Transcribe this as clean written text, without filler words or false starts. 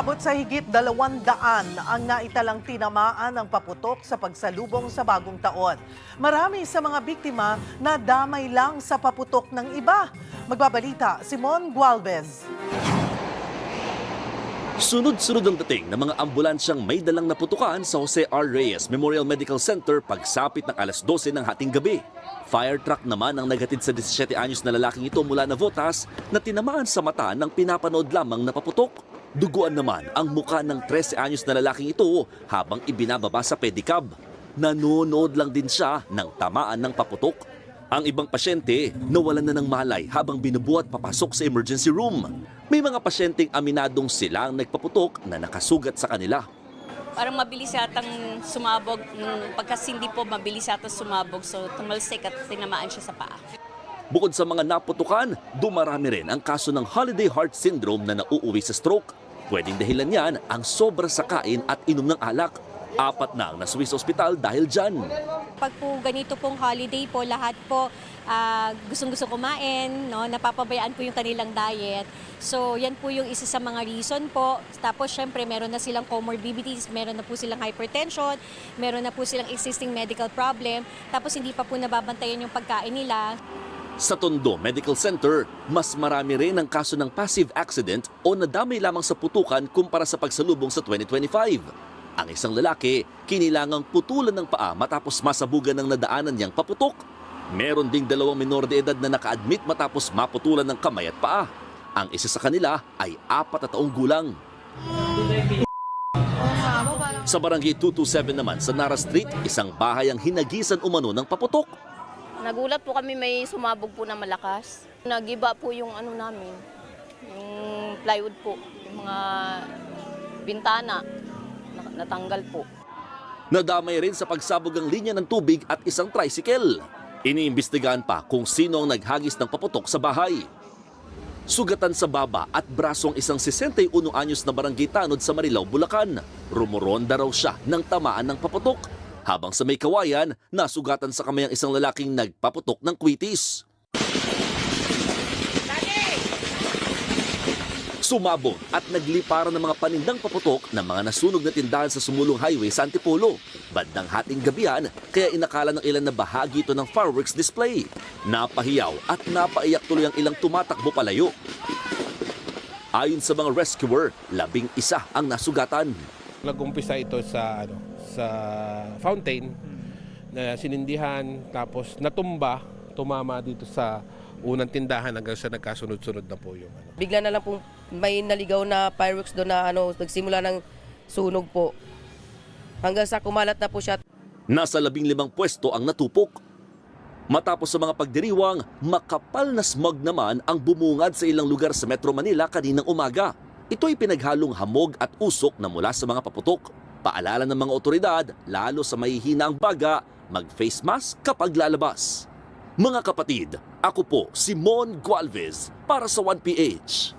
Umabot sa higit 200 ang naitalang tinamaan ng paputok sa pagsalubong sa bagong taon. Marami sa mga biktima na damay lang sa paputok ng iba. Magbabalita, Simon Gualvez. Sunod-sunod ang dating ng mga ambulansyang may dalang naputukan sa Jose R. Reyes Memorial Medical Center pagsapit ng alas 12 ng hating gabi. Fire truck naman ang naghatid sa 17 anyos na lalaking ito mula Navotas na tinamaan sa mata ng pinapanood lamang na paputok. Duguan naman ang muka ng 13 anyos na lalaking ito habang ibinababa sa pedicab. Nanonood lang din siya ng tamaan ng paputok. Ang ibang pasyente nawalan na ng malay habang binubuhat papasok sa emergency room. May mga pasyenteng aminadong silang nagpaputok na nakasugat sa kanila. Parang mabilis yatang sumabog, pagkasindi po mabilis yatang sumabog, so tumalsik at tinamaan siya sa paa. Bukod sa mga naputukan, dumarami rin ang kaso ng holiday heart syndrome na nauuwi sa stroke. Pwedeng dahilan yan ang sobra sa kain at inom ng alak. 4 na ang nasuwi sa ospital dahil dyan. Pag po ganito pong holiday po, lahat po gustong-gusto kumain, no? Napapabayaan po yung kanilang diet. So yan po yung isa sa mga reason po. Tapos syempre meron na silang comorbidities, meron na po silang hypertension, meron na po silang existing medical problem. Tapos hindi pa po nababantayan yung pagkain nila. Sa Tondo Medical Center, mas marami rin ang kaso ng passive accident o nadamay lamang sa putukan kumpara sa pagsalubong sa 2025. Ang isang lalaki, kinilangang putulan ng paa matapos masabugan ng nadaanan niyang paputok. Meron ding 2 minor de edad na naka-admit matapos maputulan ng kamay at paa. Ang isa sa kanila ay 4 na taong gulang. Sa barangay 227 naman sa Nara Street, isang bahay ang hinagisan umano ng paputok. Nagulat po kami may sumabog po na malakas. Nagiba po yung ano namin, yung plywood po, yung mga bintana, natanggal po. Nadamay rin sa pagsabog ang linya ng tubig at isang tricycle. Iniimbestigahan pa kung sino ang naghagis ng paputok sa bahay. Sugatan sa baba at braso ang isang 61 anyos na barangay tanod sa Marilao, Bulacan. Rumoronda raw siya ng tamaan ng paputok. Habang sa may kawayan, nasugatan sa kamay ang isang lalaking nagpaputok ng kwitis. Sumabog at nagliparan ng mga panindang paputok ng mga nasunog na tindahan sa Sumulong Highway sa Antipolo. Bandang hating gabihan, kaya inakala ng ilan na bahagi ito ng fireworks display. Napahiyaw at napaiyak tuloy ang ilang tumatakbo palayo. Ayon sa mga rescuer, 11 ang nasugatan. Nag-umpisa ito sa fountain na sinindihan, tapos tumama dito sa unang tindahan hanggang sa nagkasunod-sunod na po yung Bigla na lang po may naligaw na fireworks doon na nagsimula ng sunog po. Hanggang sa kumalat na po siya. Nasa 15 pwesto ang natupok. Matapos sa mga pagdiriwang, makapal na smog naman ang bumungad sa ilang lugar sa Metro Manila kaninang umaga. Ito'y pinaghalong hamog at usok na mula sa mga paputok. Paalala ng mga otoridad, lalo sa mahihina ang baga, mag-face mask kapag lalabas. Mga kapatid, ako po si Mon Gualvez para sa 1PH.